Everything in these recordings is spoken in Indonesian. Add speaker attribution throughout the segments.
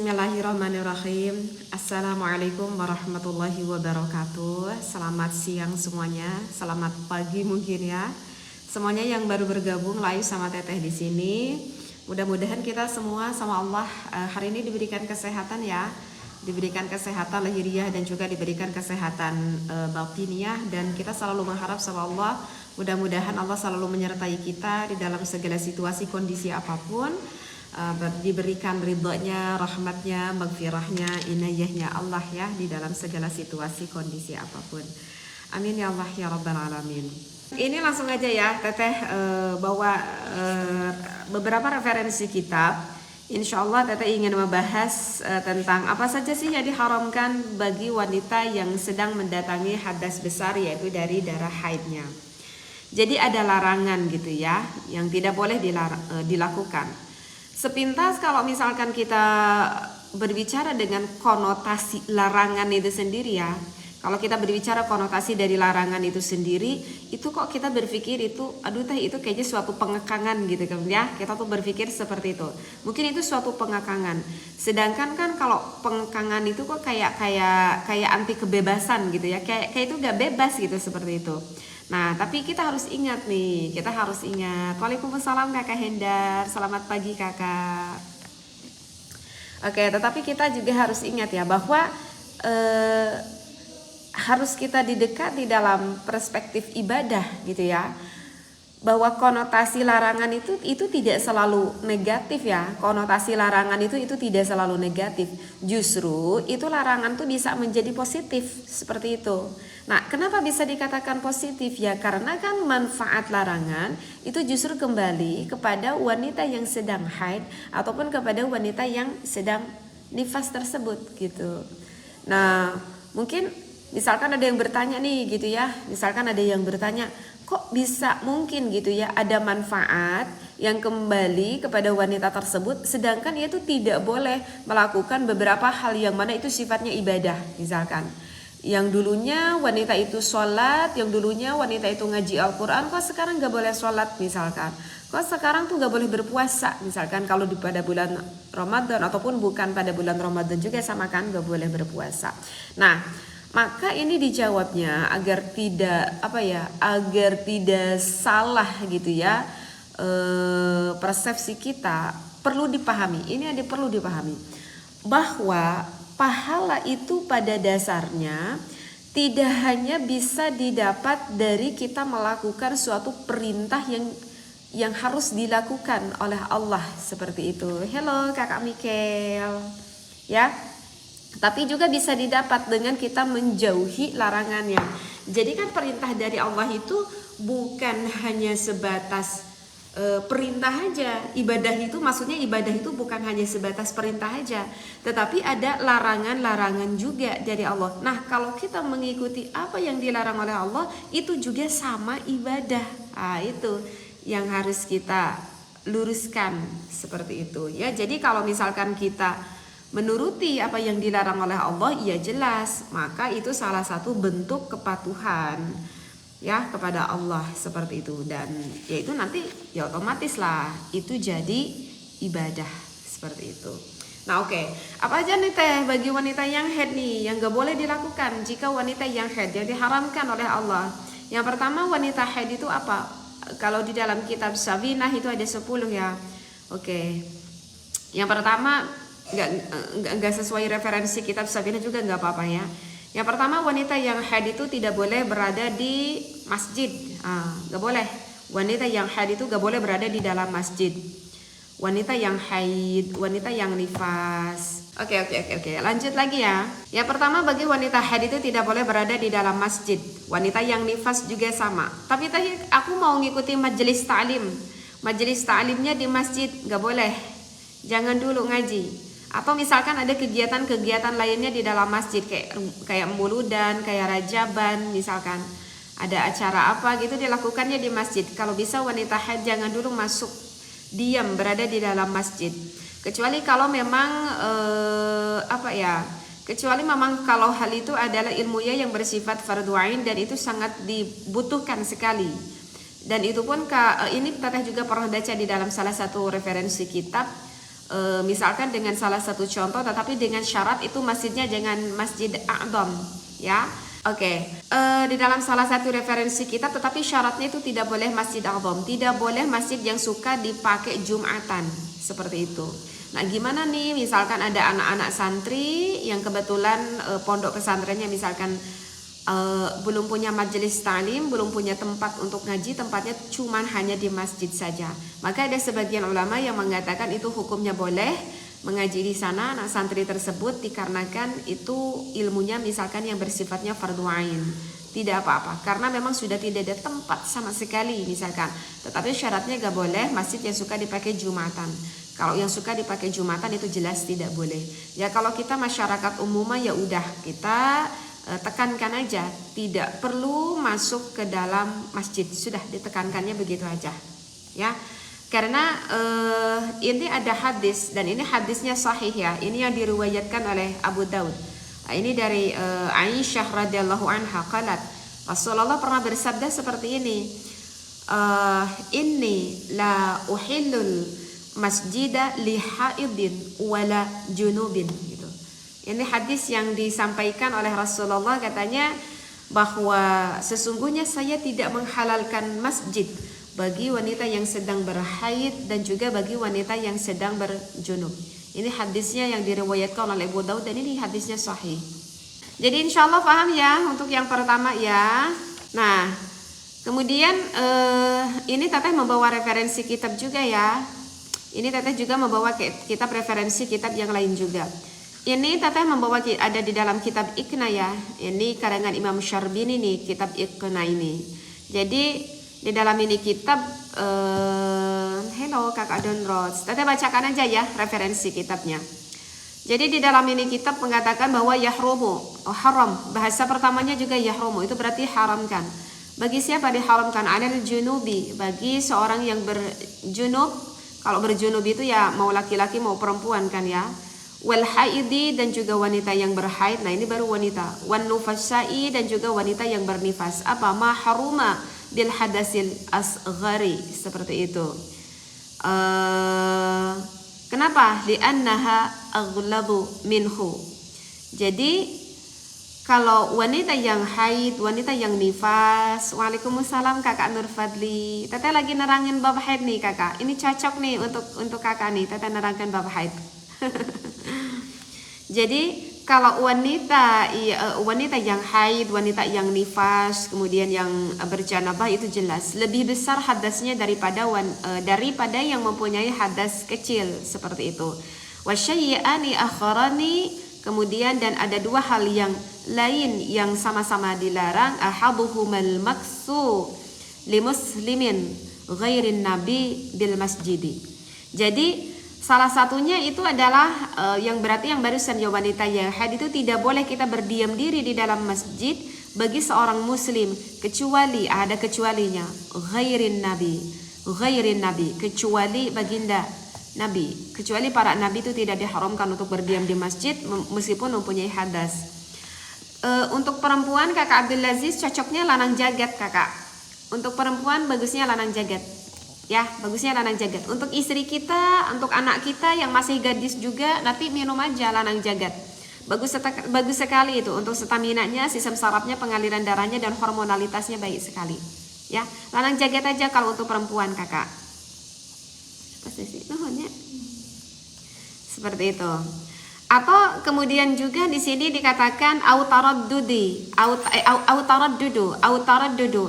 Speaker 1: Bismillahirrahmanirrahim. Assalamualaikum warahmatullahi wabarakatuh. Selamat siang semuanya. Selamat pagi mungkin ya. Semuanya yang baru bergabung live sama Teteh di sini. Mudah-mudahan kita semua sama Allah hari ini diberikan kesehatan ya. Diberikan kesehatan lahiriah dan juga diberikan kesehatan batiniah, dan kita selalu mengharap sama Allah mudah-mudahan Allah selalu menyertai kita di dalam segala situasi kondisi apapun. Diberikan ridhonya, rahmatnya, maghfirahnya, inayahnya Allah ya di dalam segala situasi kondisi apapun. Amin ya Allah ya rabbal alamin. Ini langsung aja ya Teteh bawa beberapa referensi kitab. Insya Allah Teteh ingin membahas tentang apa saja sih yang diharamkan bagi wanita yang sedang mendatangi hadas besar, yaitu dari darah haidnya. Jadi ada larangan gitu ya yang tidak boleh dilakukan. Sepintas kalau misalkan kita berbicara dengan konotasi larangan itu sendiri ya, kalau kita berbicara konotasi dari larangan itu sendiri, itu kok kita berpikir itu, aduh teh itu kayaknya suatu pengekangan gitu kan ya, kita tuh berpikir seperti itu. Mungkin itu suatu pengekangan. Sedangkan kan kalau pengekangan itu kok kayak anti kebebasan gitu ya, kayak itu gak bebas gitu seperti itu. Nah, tapi kita harus ingat nih, kita harus ingat. Waalaikumsalam Kakak Hendar, selamat pagi Kakak. Oke, tetapi kita juga harus ingat ya bahwa harus kita didekat di dalam perspektif ibadah gitu ya. Bahwa konotasi larangan itu tidak selalu negatif ya. Konotasi larangan itu tidak selalu negatif. Justru itu larangan tuh bisa menjadi positif seperti itu. Nah, kenapa bisa dikatakan positif ya? Karena kan manfaat larangan itu justru kembali kepada wanita yang sedang haid ataupun kepada wanita yang sedang nifas tersebut gitu. Nah, mungkin misalkan ada yang bertanya nih gitu ya. Misalkan ada yang bertanya, kok bisa mungkin gitu ya ada manfaat yang kembali kepada wanita tersebut sedangkan ia itu tidak boleh melakukan beberapa hal yang mana itu sifatnya ibadah. Misalkan yang dulunya wanita itu sholat, yang dulunya wanita itu ngaji Al-Quran, kok sekarang gak boleh sholat misalkan. Kok sekarang tuh gak boleh berpuasa misalkan, kalau pada bulan Ramadan ataupun bukan pada bulan Ramadan juga sama kan gak boleh berpuasa. Nah, maka ini dijawabnya agar tidak salah gitu ya, persepsi kita perlu dipahami. Ini ada perlu dipahami bahwa pahala itu pada dasarnya tidak hanya bisa didapat dari kita melakukan suatu perintah yang harus dilakukan oleh Allah seperti itu. Halo Kakak Mikel ya. Tapi juga bisa didapat dengan kita menjauhi larangannya. Jadi kan perintah dari Allah itu bukan hanya sebatas perintah aja. Ibadah itu maksudnya ibadah itu bukan hanya sebatas perintah aja, tetapi ada larangan-larangan juga dari Allah. Nah, kalau kita mengikuti apa yang dilarang oleh Allah itu juga sama ibadah. Ah, itu yang harus kita luruskan seperti itu ya. Jadi kalau misalkan kita menuruti apa yang dilarang oleh Allah, ya jelas maka itu salah satu bentuk kepatuhan ya kepada Allah seperti itu, dan yaitu nanti ya otomatis lah itu jadi ibadah seperti itu. Nah oke, apa aja nih Teh bagi wanita yang haid nih yang gak boleh dilakukan jika wanita yang haid yang diharamkan oleh Allah? Yang pertama, wanita haid itu apa? Kalau di dalam kitab Safinah itu ada 10 ya. Oke. Yang pertama, nggak sesuai referensi kitab Safinah juga nggak apa-apa ya. Yang pertama, wanita yang haid itu tidak boleh berada di masjid. Nggak boleh. Wanita yang haid itu nggak boleh berada di dalam masjid. Wanita yang haid, wanita yang nifas. Oke. Lanjut lagi ya. Yang pertama, bagi wanita haid itu tidak boleh berada di dalam masjid. Wanita yang nifas juga sama. Tapi tadi aku mau ngikuti majelis ta'lim. Majelis ta'limnya di masjid nggak boleh. Jangan dulu ngaji. Atau misalkan ada kegiatan-kegiatan lainnya di dalam masjid kayak muludan, kayak rajaban misalkan. Ada acara apa gitu dilakukannya di masjid. Kalau bisa wanita haid jangan dulu masuk, diam berada di dalam masjid. Kecuali kalau memang kecuali memang kalau hal itu adalah ilmunya yang bersifat fardhu ain dan itu sangat dibutuhkan sekali. Dan itu pun ini Teteh juga pernah baca di dalam salah satu referensi kitab misalkan dengan salah satu contoh, tetapi dengan syarat itu masjidnya jangan masjid a'dham, ya. Oke, di dalam salah satu referensi kitab, tetapi syaratnya itu tidak boleh masjid a'dham, tidak boleh masjid yang suka dipakai Jumatan, seperti itu. Nah, gimana nih misalkan ada anak-anak santri yang kebetulan pondok pesantrennya misalkan belum punya majelis ta'lim, belum punya tempat untuk ngaji, tempatnya cuman hanya di masjid saja. Maka ada sebagian ulama yang mengatakan itu hukumnya boleh mengaji di sana anak santri tersebut, dikarenakan itu ilmunya misalkan yang bersifatnya fardu ain. Tidak apa-apa, karena memang sudah tidak ada tempat sama sekali misalkan. Tetapi syaratnya gak boleh masjid yang suka dipakai Jumatan. Kalau yang suka dipakai Jumatan itu jelas tidak boleh. Ya kalau kita masyarakat umumnya ya udah kita tekankan aja, tidak perlu masuk ke dalam masjid, sudah ditekankannya begitu aja, ya. Karena ini ada hadis, dan ini hadisnya sahih ya. Ini yang diriwayatkan oleh Abu Daud. Ini dari Aisyah radhiyallahu anha qalat, Rasulullah pernah bersabda seperti ini, inni la uhillul masjida li haidin wala junubin, gitu. Ini hadis yang disampaikan oleh Rasulullah, katanya bahwa sesungguhnya saya tidak menghalalkan masjid bagi wanita yang sedang berhaid dan juga bagi wanita yang sedang berjunub. Ini hadisnya yang diriwayatkan oleh Abu Daud dan ini hadisnya sahih. Jadi insya Allah paham ya untuk yang pertama ya. Nah, kemudian ini Teteh membawa referensi kitab juga ya. Ini Teteh juga membawa kitab referensi kitab yang lain juga. Ini Teteh membawa ada di dalam kitab Iqna ya. Ini karangan Imam Syarbini nih, kitab Iqna ini. Jadi di dalam ini kitab hello Kakak Donrods, Teteh bacakan aja ya referensi kitabnya. Jadi di dalam ini kitab mengatakan bahwa yahrumu, haram, bahasa pertamanya juga yahrumu, itu berarti haramkan. Bagi siapa diharamkan? Alal junubi, bagi seorang yang berjunub. Kalau berjunub itu ya mau laki-laki mau perempuan kan ya. Wal haidi, dan juga wanita yang berhaid. Nah ini baru wanita. Wan nufasai, dan juga wanita yang bernifas. Apa? Ma haruma bil hadasil asghari, seperti itu. Kenapa? Li'annaha aghladu minhu. Jadi kalau wanita yang haid, wanita yang nifas. Waalaikumsalam Kakak Nur Fadli. Teteh lagi nerangin bab haid nih Kakak. Ini cocok nih untuk Kakak nih. Teteh nerangkan bab haid. Jadi kalau wanita yang haid, wanita yang nifas, kemudian yang berjanabah itu jelas lebih besar hadasnya daripada yang mempunyai hadas kecil seperti itu. Wasyai'ani akharani, kemudian dan ada dua hal yang lain yang sama-sama dilarang. Ahaduhumal maksu limuslimin ghairin nabi bil masjidi. Jadi salah satunya itu adalah yang berarti yang barusan ya, wanita yang haid itu tidak boleh kita berdiam diri di dalam masjid bagi seorang muslim, kecuali ada kecualinya, ghairin nabi, kecuali baginda nabi, kecuali para nabi itu tidak diharamkan untuk berdiam di masjid meskipun mempunyai hadas. Untuk perempuan Kakak Abdul Aziz cocoknya lanang jagat Kakak. Untuk perempuan bagusnya lanang jagat. Ya, bagusnya lanang jagat. Untuk istri kita, untuk anak kita yang masih gadis juga, nanti minum aja lanang jagat. Bagus sekali itu untuk staminanya, sistem sarafnya, pengaliran darahnya, dan hormonalitasnya baik sekali. Ya, lanang jagat aja kalau untuk perempuan Kakak. Apa sih? Nuhunnya. Seperti itu. Atau kemudian juga di sini dikatakan autaraddudu,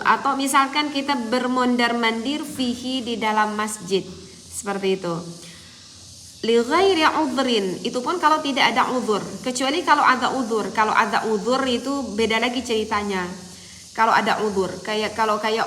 Speaker 1: atau misalkan kita bermondar-mandir fihi di dalam masjid, seperti itu. Li ghairi udhrin, itu pun kalau tidak ada uzur, kecuali kalau ada uzur. Kalau ada uzur itu beda lagi ceritanya. Kalau ada uzur, kayak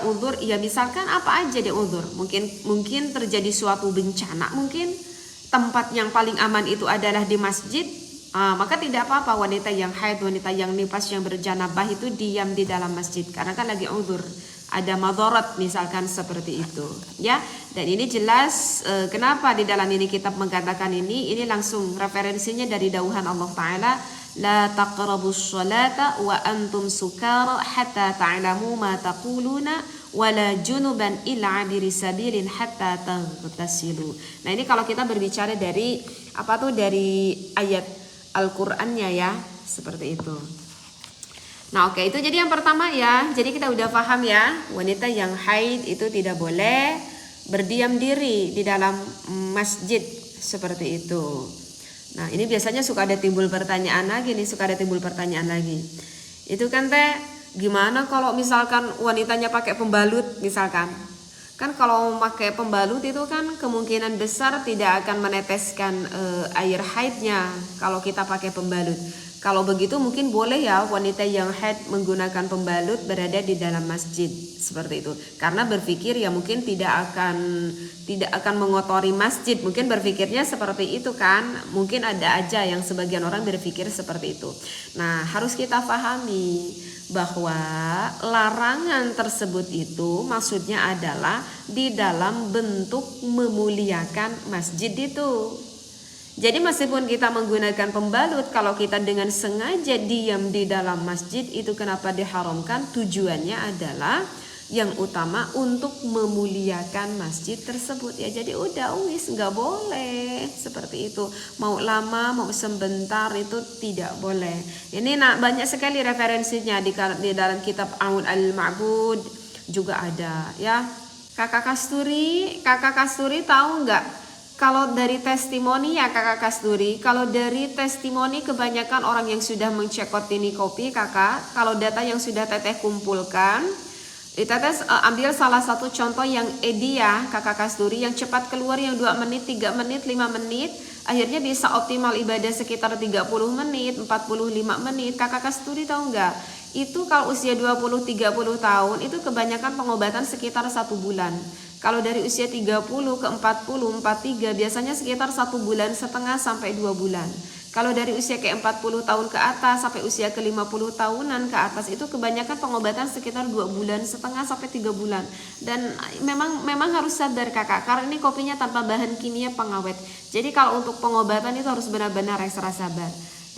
Speaker 1: uzur ya misalkan apa aja deh uzur. Mungkin terjadi suatu bencana, mungkin tempat yang paling aman itu adalah di masjid, maka tidak apa-apa wanita yang haid, wanita yang nifas, yang berjanabah itu diam di dalam masjid karena kan lagi uzur, ada madharat misalkan seperti itu ya. Dan ini jelas kenapa di dalam ini kitab mengatakan ini langsung referensinya dari dauhan Allah Ta'ala, la taqrabus sholata wa antum sukara hatta ta'lamu ma taquluna wala junuban illa abiri sabilin hatta taghtasilu. Nah, ini kalau kita berbicara dari dari ayat Al-Qur'annya ya, seperti itu. Nah, oke, itu jadi yang pertama ya. Jadi kita udah paham ya, wanita yang haid itu tidak boleh berdiam diri di dalam masjid seperti itu. Nah, ini biasanya suka ada timbul pertanyaan lagi nih, Itu kan teh, gimana kalau misalkan wanitanya pakai pembalut misalkan? Kan kalau pakai pembalut itu kan kemungkinan besar tidak akan meneteskan air haidnya kalau kita pakai pembalut. Kalau begitu mungkin boleh ya wanita yang haid menggunakan pembalut berada di dalam masjid seperti itu. Karena berpikir ya mungkin tidak akan mengotori masjid. Mungkin berpikirnya seperti itu kan. Mungkin ada aja yang sebagian orang berpikir seperti itu. Nah, harus kita pahami bahwa larangan tersebut itu maksudnya adalah di dalam bentuk memuliakan masjid itu. Jadi meskipun kita menggunakan pembalut, kalau kita dengan sengaja diam di dalam masjid, itu kenapa diharamkan? Tujuannya adalah yang utama untuk memuliakan masjid tersebut ya. Jadi udah nggak boleh seperti itu. Mau lama mau sebentar itu tidak boleh. Ini banyak sekali referensinya di dalam kitab Aun al-Ma'bud juga ada ya. Kakak Kasturi tahu nggak? Kalau dari testimoni ya Kakak Kasturi, kalau dari testimoni kebanyakan orang yang sudah mencekot ini kopi Kakak, kalau data yang sudah Teteh kumpulkan, Teteh ambil salah satu contoh yang Edi ya Kakak Kasturi, yang cepat keluar yang 2 menit, 3 menit, 5 menit, akhirnya bisa optimal ibadah sekitar 30 menit, 45 menit. Kakak Kasturi tahu nggak? Itu kalau usia 20-30 tahun itu kebanyakan pengobatan sekitar 1 bulan. Kalau dari usia 30 ke 40, 43 biasanya sekitar 1,5 bulan sampai 2 bulan. Kalau dari usia ke 40 tahun ke atas sampai usia ke 50 tahunan ke atas itu kebanyakan pengobatan sekitar 2,5 bulan sampai 3 bulan. Dan memang harus sabar Kakak, karena ini kopinya tanpa bahan kimia pengawet. Jadi kalau untuk pengobatan itu harus benar-benar ekstra sabar.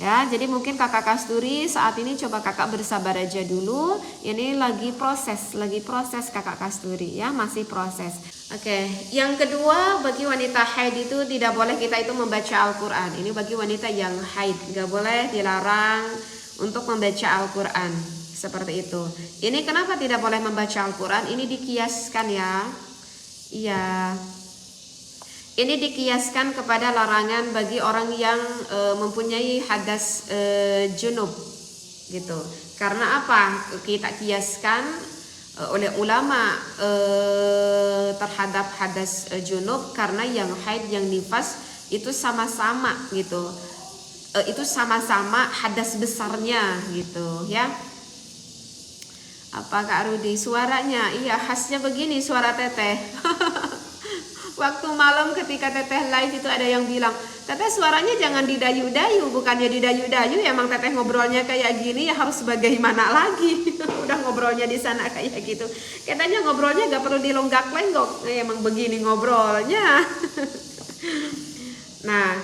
Speaker 1: Ya, jadi mungkin Kakak Kasturi saat ini coba Kakak bersabar aja dulu. Ini lagi proses Kakak Kasturi ya, masih proses. Oke, yang kedua bagi wanita haid itu tidak boleh kita itu membaca Al-Qur'an. Ini bagi wanita yang haid, nggak boleh, dilarang untuk membaca Al-Qur'an seperti itu. Ini kenapa tidak boleh membaca Al-Qur'an? Ini dikiaskan ya. Iya. Ini dikiaskan kepada larangan bagi orang yang mempunyai hadas junub gitu. Karena apa? Kita kiaskan oleh ulama terhadap hadas junub karena yang haid yang nifas itu sama-sama gitu. Itu sama-sama hadas besarnya gitu ya. Apa Kak Rudi? Suaranya iya khasnya begini suara Teteh. Waktu malam ketika Teteh live itu ada yang bilang, Teteh suaranya jangan didayu-dayu. Bukannya didayu-dayu, emang Teteh ngobrolnya kayak gini ya harus bagaimana lagi. Udah ngobrolnya di sana kayak gitu. Katanya ngobrolnya gak perlu dilonggak-lenggok. Emang begini ngobrolnya. Nah,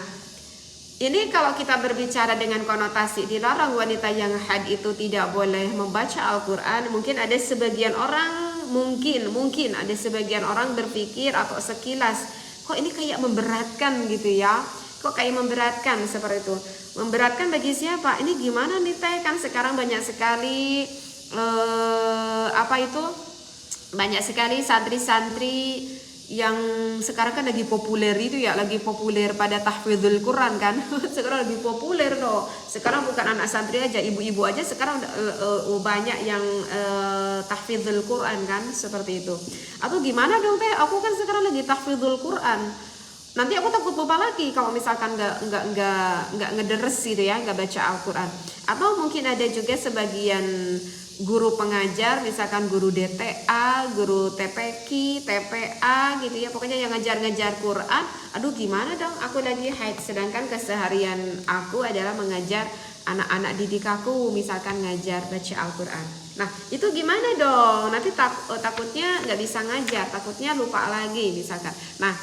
Speaker 1: ini kalau kita berbicara dengan konotasi dilarang wanita yang haid itu tidak boleh membaca Al-Quran. Mungkin ada sebagian orang mungkin ada sebagian orang berpikir atau sekilas kok ini kayak memberatkan gitu ya, kok kayak memberatkan seperti itu. Memberatkan bagi siapa? Ini gimana nih Teh, kan sekarang banyak sekali banyak sekali santri-santri yang sekarang kan lagi populer itu ya, lagi populer pada tahfidzul Quran kan. Sekarang lebih populer loh. Sekarang bukan anak santri aja, ibu-ibu aja sekarang banyak yang tahfidzul Quran kan, seperti itu. Atau gimana dong Teh? Aku kan sekarang lagi tahfidzul Quran. Nanti aku takut lupa lagi kalau misalkan nggak ngederes gitu ya, nggak baca Al-Quran. Atau mungkin ada juga sebagian guru pengajar, misalkan guru DTA, guru TPQ, TPA gitu ya, pokoknya yang ngajar-ngajar Quran. Aduh gimana dong, aku lagi haid, sedangkan keseharian aku adalah mengajar anak-anak didik aku, misalkan ngajar baca Al-Quran. Nah itu gimana dong, nanti takutnya nggak bisa ngajar, takutnya lupa lagi misalkan. Nah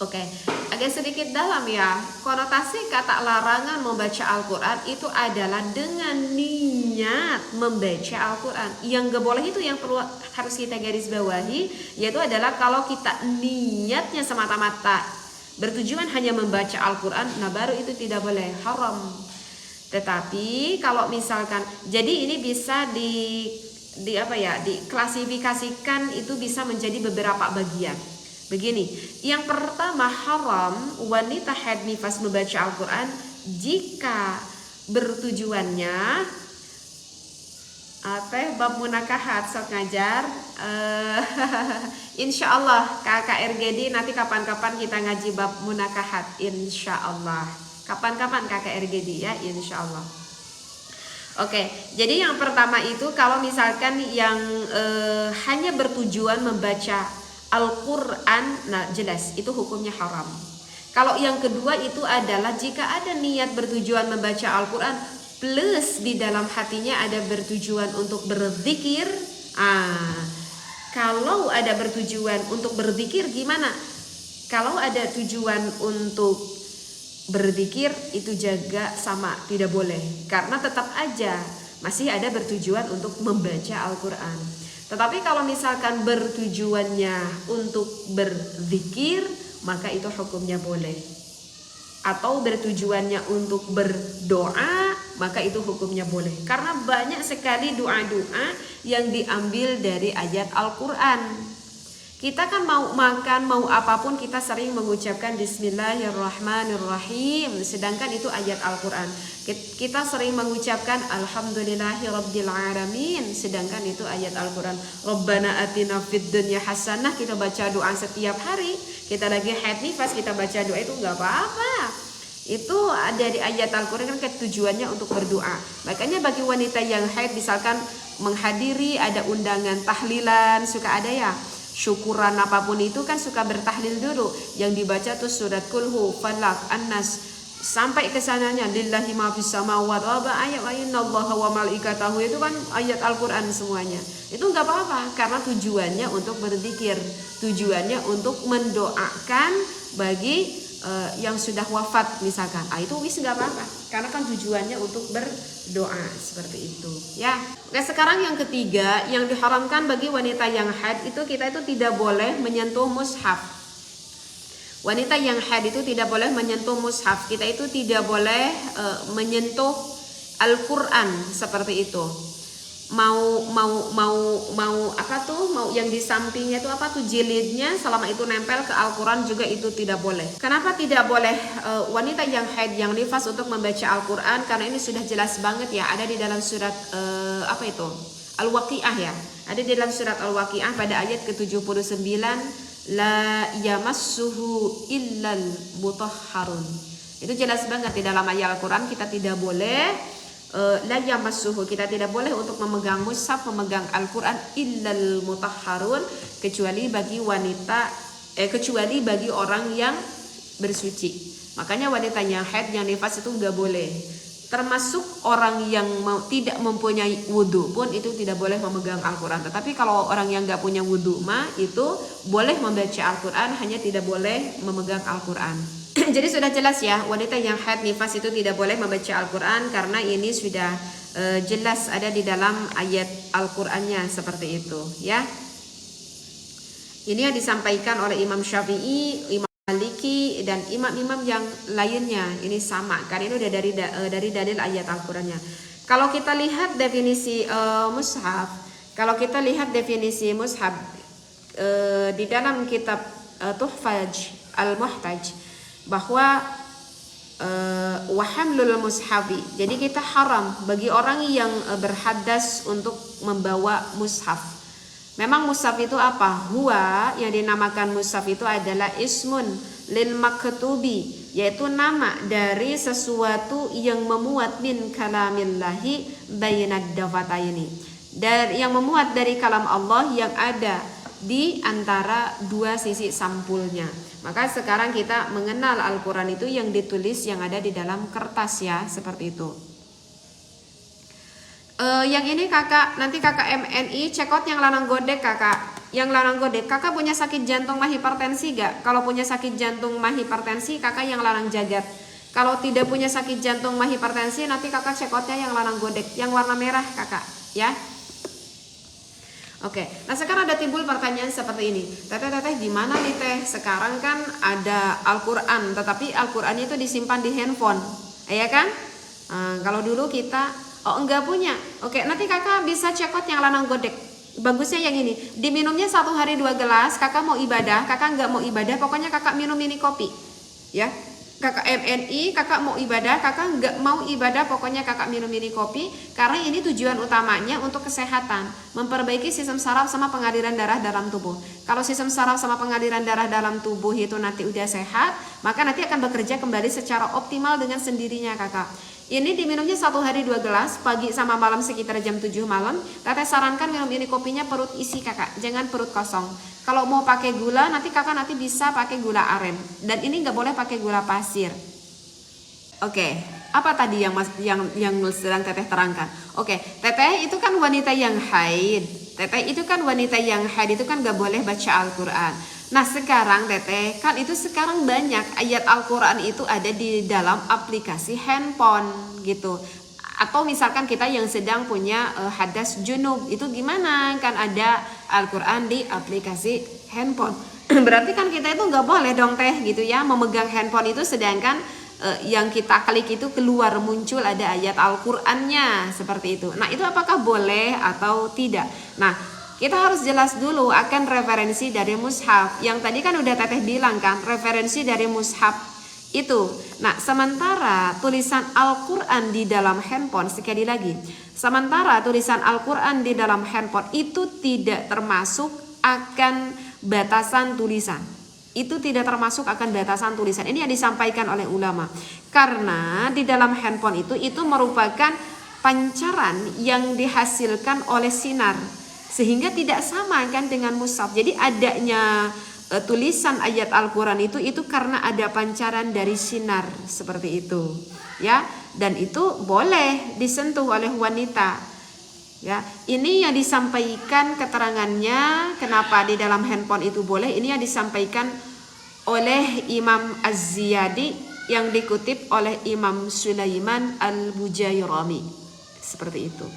Speaker 1: Oke, agak sedikit dalam ya. Konotasi kata larangan membaca Al-Quran itu adalah dengan niat membaca Al-Quran. Yang gak boleh itu yang perlu harus kita garis bawahi, yaitu adalah kalau kita niatnya semata-mata bertujuan hanya membaca Al-Quran, nah baru itu tidak boleh, haram. Tetapi kalau misalkan, jadi ini bisa diklasifikasikan itu bisa menjadi beberapa bagian. Begini, yang pertama haram wanita haid nifas membaca Al-Quran jika bertujuannya bab munakahat sok ngajar. Insya Allah kakak RGD nanti kapan-kapan kita ngaji bab munakahat, insya Allah. Kapan-kapan kakak RGD ya, insya Allah. Oke, jadi yang pertama itu kalau misalkan yang hanya bertujuan membaca Al-Quran, nah jelas itu hukumnya haram. Kalau yang kedua itu adalah jika ada niat bertujuan membaca Al-Quran plus di dalam hatinya ada bertujuan untuk berzikir. Kalau ada bertujuan untuk berzikir gimana? Kalau ada tujuan untuk berzikir itu juga sama, tidak boleh. Karena tetap aja masih ada bertujuan untuk membaca Al-Quran. Tetapi kalau misalkan bertujuannya untuk berzikir, maka itu hukumnya boleh. Atau bertujuannya untuk berdoa, maka itu hukumnya boleh. Karena banyak sekali doa-doa yang diambil dari ayat Al-Quran. Kita kan mau makan, mau apapun kita sering mengucapkan Bismillahirrahmanirrahim. Sedangkan itu ayat Al-Quran. Kita sering mengucapkan Alhamdulillahirrabbilalamin. Sedangkan itu ayat Al-Quran. Rabbana atina fid dunya hasanah. Kita baca doa setiap hari. Kita lagi haid nifas, kita baca doa itu gak apa-apa. Itu ada di ayat Al-Quran kan tujuannya untuk berdoa. Makanya bagi wanita yang haid misalkan menghadiri ada undangan tahlilan, suka ada ya, syukuran apapun itu kan suka bertahlil dulu. Yang dibaca tuh surat Kulhu, Falak, An-Nas sampai kesananya lillahi ma fis samawati wa ayat innallaha wa malaikatahu, itu kan ayat Al-Quran semuanya. Itu nggak apa-apa karena tujuannya untuk berzikir, tujuannya untuk mendoakan bagi yang sudah wafat misalkan. Itu wis nggak apa-apa karena kan tujuannya untuk berdoa seperti itu ya. Nah sekarang yang ketiga yang diharamkan bagi wanita yang haid itu kita itu tidak boleh menyentuh mushaf. Wanita yang haid itu tidak boleh menyentuh mushaf. Kita itu tidak boleh menyentuh Al-Quran seperti itu. Mau apa tuh, mau yang di sampingnya itu apa tuh jilidnya, selama itu nempel ke Al-Quran juga itu tidak boleh. Kenapa tidak boleh wanita yang haid yang nifas untuk membaca Al-Quran? Karena ini sudah jelas banget ya, ada di dalam surat Al-Waqi'ah ya, ada di dalam surat Al-Waqi'ah pada ayat ke-79, la yamassuhu illal mutahharun. Itu jelas banget di dalam ayat Al-Quran kita tidak boleh la yamassuhu, kita tidak boleh untuk memegang mushaf, memegang Al-Quran illal mutahharun, kecuali bagi wanita kecuali bagi orang yang bersuci. Makanya wanita yang haid yang nifas itu enggak boleh. Termasuk orang yang tidak mempunyai wudhu pun itu tidak boleh memegang Al-Quran. Tetapi kalau orang yang enggak punya wudhu mah itu boleh membaca Al-Quran, hanya tidak boleh memegang Al-Quran. Jadi sudah jelas ya, wanita yang haid nifas itu tidak boleh membaca Al-Quran karena ini sudah jelas ada di dalam ayat Al-Qurannya seperti itu ya. Ini yang disampaikan oleh Imam Syafi'i, Imam Maliki dan imam-imam yang lainnya. Ini sama karena ini udah dari dalil ayat Al-Qurannya. Kalau kita lihat definisi mushaf, di dalam kitab Tuhfaj Al-Muhtaj bahwa wahamlul mushafi, jadi kita haram bagi orang yang berhadas untuk membawa mushaf. Memang mushaf itu apa? Huwa, yang dinamakan mushaf itu adalah ismun lil maktubi, yaitu nama dari sesuatu yang memuat min kalamillahi bainad dafataini, dari yang memuat dari kalam Allah yang ada di antara dua sisi sampulnya. Maka sekarang kita mengenal Al-Quran itu yang ditulis yang ada di dalam kertas ya, seperti itu. Yang ini kakak, nanti kakak MNI cekot yang lanang godek kakak. yang larang godek, kakak punya sakit jantung mah hipertensi gak? Kalau punya sakit jantung mah hipertensi, kakak yang larang jagat. Kalau tidak punya sakit jantung mah hipertensi, nanti kakak cekotnya yang larang godek, yang warna merah kakak, ya. Oke, nah sekarang ada timbul pertanyaan seperti ini. Teteh gimana nih teh? Sekarang kan ada Al-Quran, tetapi Al-Quran itu disimpan di handphone, ya kan? Kalau dulu kita, enggak punya. Oke, nanti kakak bisa cekot yang larang godek. Bagusnya yang ini, diminumnya 1 hari 2 gelas. Kakak mau ibadah, kakak nggak mau ibadah, pokoknya kakak minum ini kopi, ya. Kakak MNI, kakak mau ibadah, kakak nggak mau ibadah, pokoknya kakak minum ini kopi. Karena ini tujuan utamanya untuk kesehatan, memperbaiki sistem saraf sama pengaliran darah dalam tubuh. Kalau sistem saraf sama pengaliran darah dalam tubuh itu nanti udah sehat, maka nanti akan bekerja kembali secara optimal dengan sendirinya kakak. Ini diminumnya 1 hari 2 gelas, pagi sama malam sekitar jam 7 malam. Teteh sarankan minum ini kopinya perut isi kakak, jangan perut kosong. Kalau mau pakai gula, nanti kakak nanti bisa pakai gula aren. Dan ini nggak boleh pakai gula pasir. Oke, apa tadi yang sedang teteh terangkan? Oke, teteh itu kan wanita yang haid. Teteh itu kan wanita yang haid, itu kan nggak boleh baca Al-Quran. Nah sekarang teteh, kan itu sekarang banyak ayat Al-Quran itu ada di dalam aplikasi handphone gitu. Atau misalkan kita yang sedang punya hadas junub, itu gimana? Kan ada Al-Quran di aplikasi handphone. Berarti kan kita itu nggak boleh dong teh gitu ya, memegang handphone itu sedangkan yang kita klik itu keluar muncul ada ayat Al-Qurannya seperti itu. Nah itu apakah boleh atau tidak? Nah kita harus jelas dulu akan referensi dari mushaf. Yang tadi kan udah teteh bilang kan, referensi dari mushaf itu. Nah sementara tulisan Al-Quran di dalam handphone, sekali lagi, sementara tulisan Al-Quran di dalam handphone itu tidak termasuk akan batasan tulisan. Itu tidak termasuk akan batasan tulisan. Ini yang disampaikan oleh ulama. Karena di dalam handphone itu merupakan pancaran yang dihasilkan oleh sinar, sehingga tidak sama kan dengan mushaf. Jadi adanya tulisan ayat Al-Quran itu karena ada pancaran dari sinar seperti itu, ya. Dan itu boleh disentuh oleh wanita, ya. Ini yang disampaikan keterangannya kenapa di dalam handphone itu boleh. Ini yang disampaikan oleh Imam Az-Ziyadi yang dikutip oleh Imam Sulaiman Al-Bujairami seperti itu,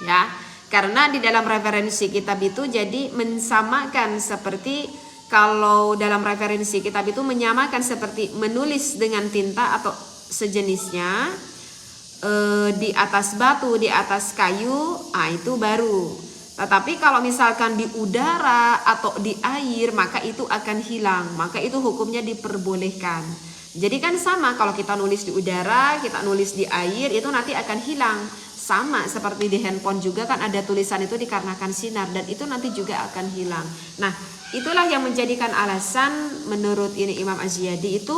Speaker 1: ya. Karena di dalam referensi kitab itu jadi mensamakan seperti kalau dalam referensi kitab itu menyamakan seperti menulis dengan tinta atau sejenisnya di atas batu, di atas kayu, itu baru. Tetapi kalau misalkan di udara atau di air, maka itu akan hilang, maka itu hukumnya diperbolehkan. Jadi kan sama, kalau kita nulis di udara, kita nulis di air, itu nanti akan hilang. Sama seperti di handphone juga kan ada tulisan itu dikarenakan sinar, dan itu nanti juga akan hilang. Nah itulah yang menjadikan alasan menurut ini Imam Az-Ziyadi itu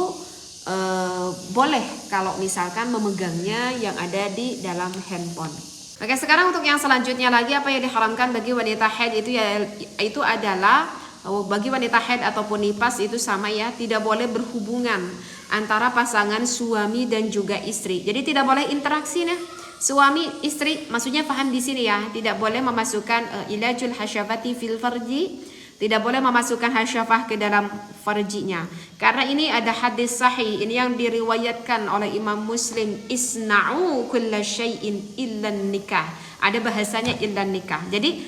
Speaker 1: boleh kalau misalkan memegangnya yang ada di dalam handphone. Oke, sekarang untuk yang selanjutnya lagi, apa yang diharamkan bagi wanita haid itu adalah bagi wanita haid ataupun nifas itu sama ya, tidak boleh berhubungan antara pasangan suami dan juga istri. Jadi tidak boleh interaksi nih. Suami istri maksudnya paham di sini ya, tidak boleh memasukkan ilajul hasyafati fil farji. Tidak boleh memasukkan hasyafah ke dalam farjinya. Karena ini ada hadis sahih, ini yang diriwayatkan oleh Imam Muslim, isna'u kulla syai'in illa nikah. Ada bahasanya illa nikah. Jadi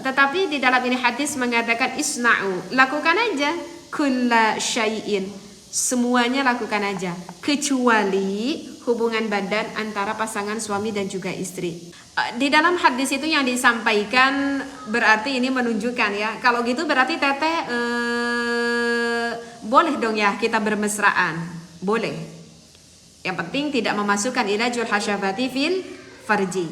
Speaker 1: tetapi di dalam ini hadis mengatakan isna'u, lakukan aja kulla syai'in, semuanya lakukan aja kecuali hubungan badan antara pasangan suami dan juga istri. Di dalam hadis itu yang disampaikan berarti ini menunjukkan ya, kalau gitu berarti teteh boleh dong ya kita bermesraan, boleh. Yang penting tidak memasukkan ilajul hasyafati fil farji.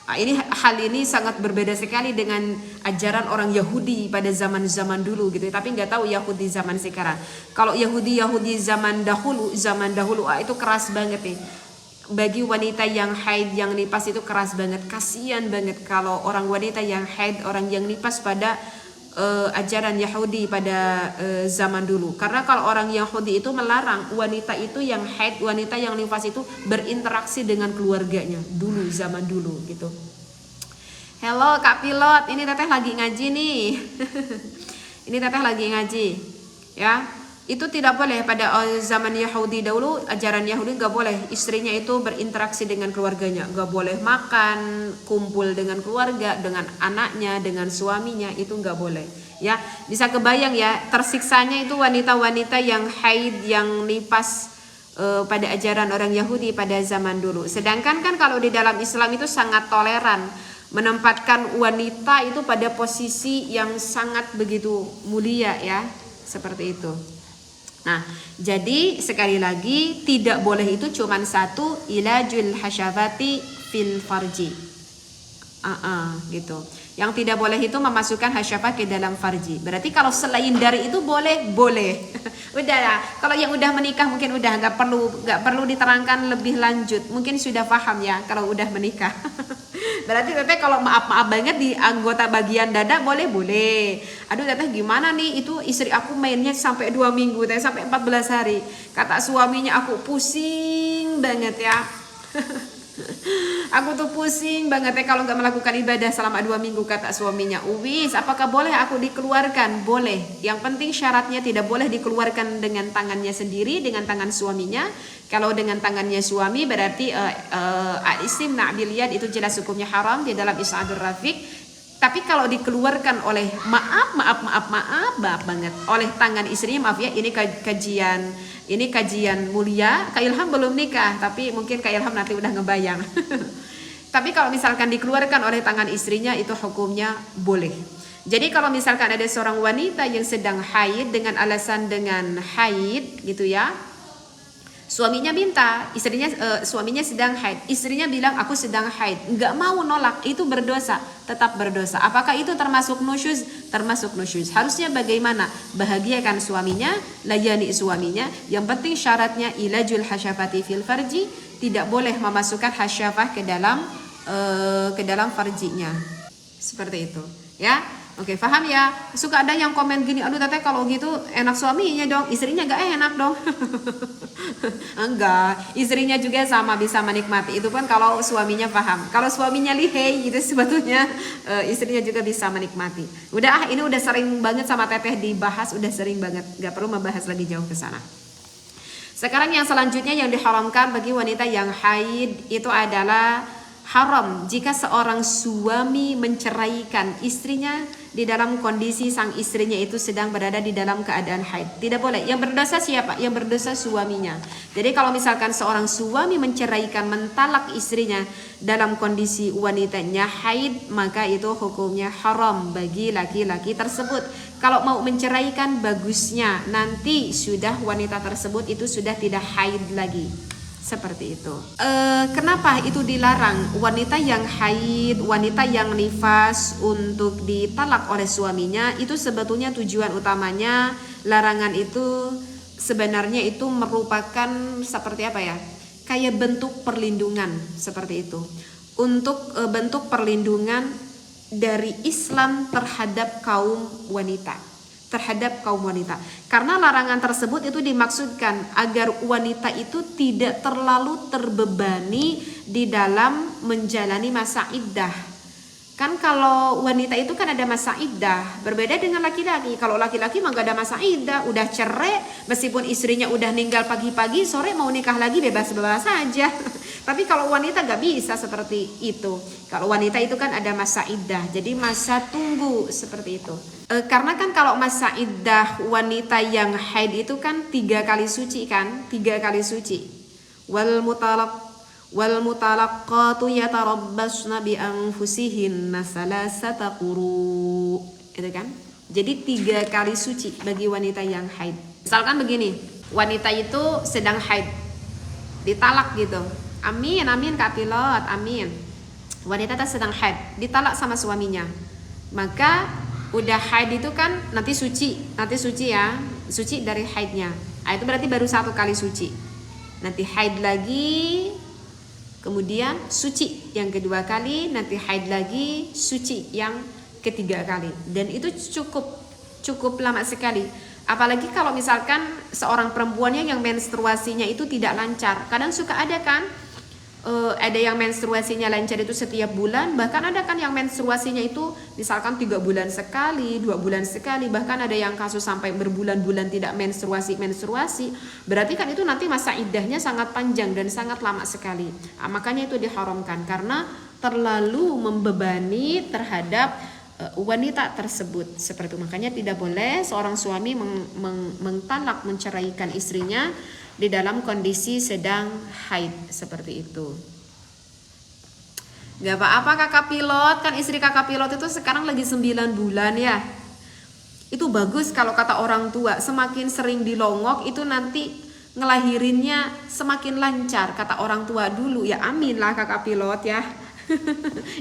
Speaker 1: Hal ini sangat berbeda sekali dengan ajaran orang Yahudi pada zaman-zaman dulu gitu. Tapi nggak tahu Yahudi zaman sekarang. Kalau Yahudi zaman dahulu itu keras banget nih. Bagi wanita yang haid, yang nifas itu keras banget. Kasian banget kalau orang wanita yang haid, orang yang nifas pada ajaran Yahudi pada zaman dulu. Karena kalau orang Yahudi itu melarang wanita itu yang haid, wanita yang nifas itu berinteraksi dengan keluarganya dulu, zaman dulu gitu. Hello Kak Pilot, ini Teteh lagi ngaji nih. Ini Teteh lagi ngaji, ya. Itu tidak boleh pada zaman Yahudi dahulu, ajaran Yahudi nggak boleh istrinya itu berinteraksi dengan keluarganya, nggak boleh makan, kumpul dengan keluarga, dengan anaknya, dengan suaminya, itu nggak boleh. Ya, bisa kebayang ya, tersiksanya itu wanita-wanita yang haid, yang nifas pada ajaran orang Yahudi pada zaman dulu. Sedangkan kan kalau di dalam Islam itu sangat toleran, menempatkan wanita itu pada posisi yang sangat begitu mulia ya, seperti itu. Nah, jadi sekali lagi tidak boleh itu cuman satu, ilajul hasyafati fil farji. Gitu. Yang tidak boleh itu memasukkan hasyafah ke dalam farji. Berarti kalau selain dari itu boleh. Udah ya. Kalau yang udah menikah mungkin udah nggak perlu diterangkan lebih lanjut. Mungkin sudah paham ya kalau udah menikah. Berarti Teteh kalau maaf banget di anggota bagian dada boleh. Aduh Teteh gimana nih, itu istri aku mainnya sampai 2 minggu, Teteh sampai 14 hari. Kata suaminya aku pusing banget ya. Aku tuh pusing banget ya kalau nggak melakukan ibadah selama 2 minggu, kata suaminya. Uwis, apakah boleh aku dikeluarkan? Boleh. Yang penting syaratnya tidak boleh dikeluarkan dengan tangannya sendiri, dengan tangan suaminya. Kalau dengan tangannya suami berarti al-istimna' bil yad, itu jelas hukumnya haram di dalam Is'adur Rafiq. Tapi kalau dikeluarkan oleh maaf banget oleh tangan istrinya, maaf ya, ini kajian mulia. Kak Ilham belum nikah, tapi mungkin Kak Ilham nanti udah ngebayang. Tapi kalau misalkan dikeluarkan oleh tangan istrinya, itu hukumnya boleh. Jadi kalau misalkan ada seorang wanita yang sedang haid dengan alasan dengan haid gitu ya, suaminya minta, suaminya sedang haid, istrinya bilang aku sedang haid, nggak mau nolak, itu berdosa, tetap berdosa. Apakah itu termasuk nusyuz? Termasuk nusyuz. Harusnya bagaimana? Bahagiakan suaminya, layani suaminya. Yang penting syaratnya ilajul hasyafati fil farji, tidak boleh memasukkan hasyafah ke dalam farjinya. Seperti itu, ya. Oke, paham ya? Suka ada yang komen gini, aduh Teteh kalau gitu enak suaminya dong, istrinya gak enak dong. Enggak, istrinya juga sama bisa menikmati. Itu pun kalau suaminya paham. Kalau suaminya lihai gitu sebetulnya istrinya juga bisa menikmati. Ini udah sering banget sama Teteh dibahas, udah sering banget, gak perlu membahas lagi jauh ke sana. Sekarang yang selanjutnya yang diharamkan bagi wanita yang haid itu adalah haram jika seorang suami menceraikan istrinya di dalam kondisi sang istrinya itu sedang berada di dalam keadaan haid. Tidak boleh. Yang berdosa siapa? Yang berdosa suaminya. Jadi kalau misalkan seorang suami menceraikan, mentalak istrinya dalam kondisi wanitanya haid, maka itu hukumnya haram bagi laki-laki tersebut. Kalau mau menceraikan, bagusnya nanti sudah wanita tersebut itu sudah tidak haid lagi. Seperti itu. Kenapa itu dilarang? Wanita yang haid, wanita yang nifas untuk ditalak oleh suaminya, itu sebetulnya tujuan utamanya larangan itu sebenarnya itu merupakan seperti apa ya? Kayak bentuk perlindungan seperti itu. Untuk bentuk perlindungan dari Islam terhadap kaum wanita. Karena larangan tersebut itu dimaksudkan agar wanita itu tidak terlalu terbebani di dalam menjalani masa iddah. Kan kalau wanita itu kan ada masa iddah, berbeda dengan laki-laki. Kalau laki-laki mah gak ada masa iddah, udah cerai, meskipun istrinya udah ninggal pagi-pagi, sore mau nikah lagi bebas-bebas saja. Tapi kalau wanita gak bisa seperti itu. Kalau wanita itu kan ada masa iddah, jadi masa tunggu seperti itu. Karena kan kalau masa iddah wanita yang haid itu kan 3 kali suci kan, 3 kali suci. Wal mutalaqqatu yatarabbasna bi anfusihinna salasata quru. Itu kan? Jadi 3 kali suci bagi wanita yang haid. Misalkan begini, wanita itu sedang haid, ditalak gitu. Amin Kak Pilot, amin. Wanita sedang haid, ditalak sama suaminya. Maka udah haid itu kan nanti suci ya, suci dari haidnya. Itu berarti baru 1 kali suci. Nanti haid lagi, kemudian suci yang kedua kali, nanti haid lagi, suci yang ketiga kali. Dan itu cukup lama sekali. Apalagi kalau misalkan seorang perempuannya yang menstruasinya itu tidak lancar. Kadang suka ada kan ada yang menstruasinya lancar itu setiap bulan, bahkan ada kan yang menstruasinya itu misalkan 3 bulan sekali, 2 bulan sekali, bahkan ada yang kasus sampai berbulan-bulan tidak menstruasi. Berarti kan itu nanti masa iddahnya sangat panjang dan sangat lama sekali. Makanya itu diharamkan karena terlalu membebani terhadap wanita tersebut. Seperti itu. Makanya tidak boleh seorang suami mentalak, menceraikan istrinya di dalam kondisi sedang haid seperti itu. Gak apa-apa kakak pilot, kan istri kakak pilot itu sekarang lagi 9 bulan ya. Itu bagus kalau kata orang tua, semakin sering dilongok itu nanti ngelahirinnya semakin lancar kata orang tua dulu. Ya amin lah kakak pilot ya.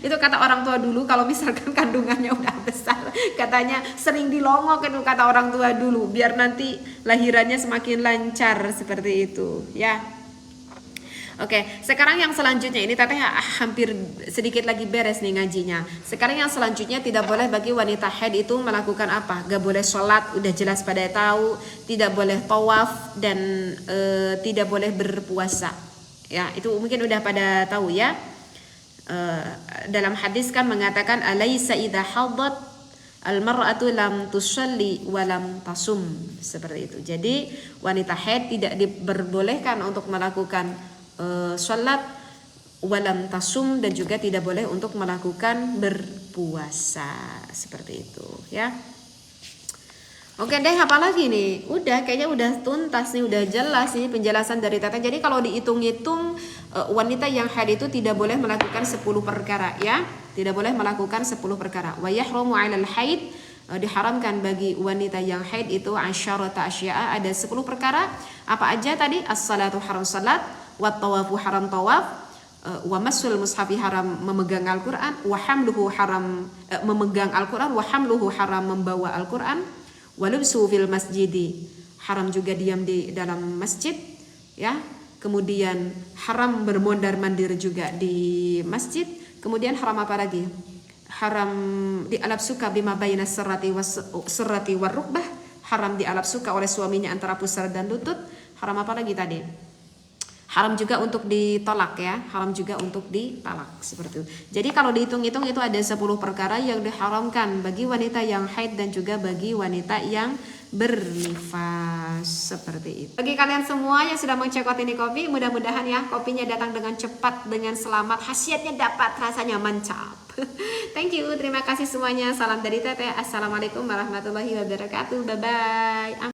Speaker 1: Itu kata orang tua dulu kalau misalkan kandungannya udah besar, katanya sering dilongok itu kata orang tua dulu biar nanti lahirannya semakin lancar seperti itu ya. Oke, sekarang yang selanjutnya ini teteh hampir sedikit lagi beres nih ngajinya. Sekarang yang selanjutnya tidak boleh bagi wanita haid itu melakukan apa? Gak boleh sholat, udah jelas pada tahu. Tidak boleh tawaf dan tidak boleh berpuasa. Ya, itu mungkin udah pada tahu ya. Dalam hadis kan mengatakan alaysa idza hadat al-mar'atu lam tusalli wa lam tasum, seperti itu. Jadi wanita haid tidak diperbolehkan untuk melakukan salat walam tasum dan juga tidak boleh untuk melakukan berpuasa seperti itu ya. Oke deh, apa lagi nih? Udah, kayaknya udah tuntas nih, udah jelas nih penjelasan dari Teteh. Jadi kalau dihitung-hitung wanita yang haid itu tidak boleh melakukan 10 perkara ya. Tidak boleh melakukan 10 perkara. Wa yahrumu 'alal haid, diharamkan bagi wanita yang haid itu asyarata asya'a, ada 10 perkara. Apa aja tadi? As-salatu haram salat, wa tawafu haram tawaf, wa masul mushafi haram memegang Al-Qur'an, wa hamluhu haram memegang Al-Qur'an, wa hamluhu haram membawa Al-Qur'an. Walubsu fil masjidi, haram juga diam di dalam masjid ya. Kemudian haram bermondar-mandir juga di masjid. Kemudian haram apa lagi? Haram dialap suka bima baina serati warukbah, haram dialap suka oleh suaminya antara pusar dan lutut. Haram apa lagi tadi? Haram juga untuk ditolak ya, haram juga untuk ditalak seperti itu. Jadi kalau dihitung-hitung itu ada 10 perkara yang diharamkan bagi wanita yang haid dan juga bagi wanita yang bernifas seperti itu. Bagi kalian semua yang sudah mengcekot ini kopi, mudah-mudahan ya kopinya datang dengan cepat, dengan selamat, khasiatnya dapat, rasanya mantap. Thank you, terima kasih semuanya. Salam dari Teteh. Assalamualaikum warahmatullahi wabarakatuh. Bye bye.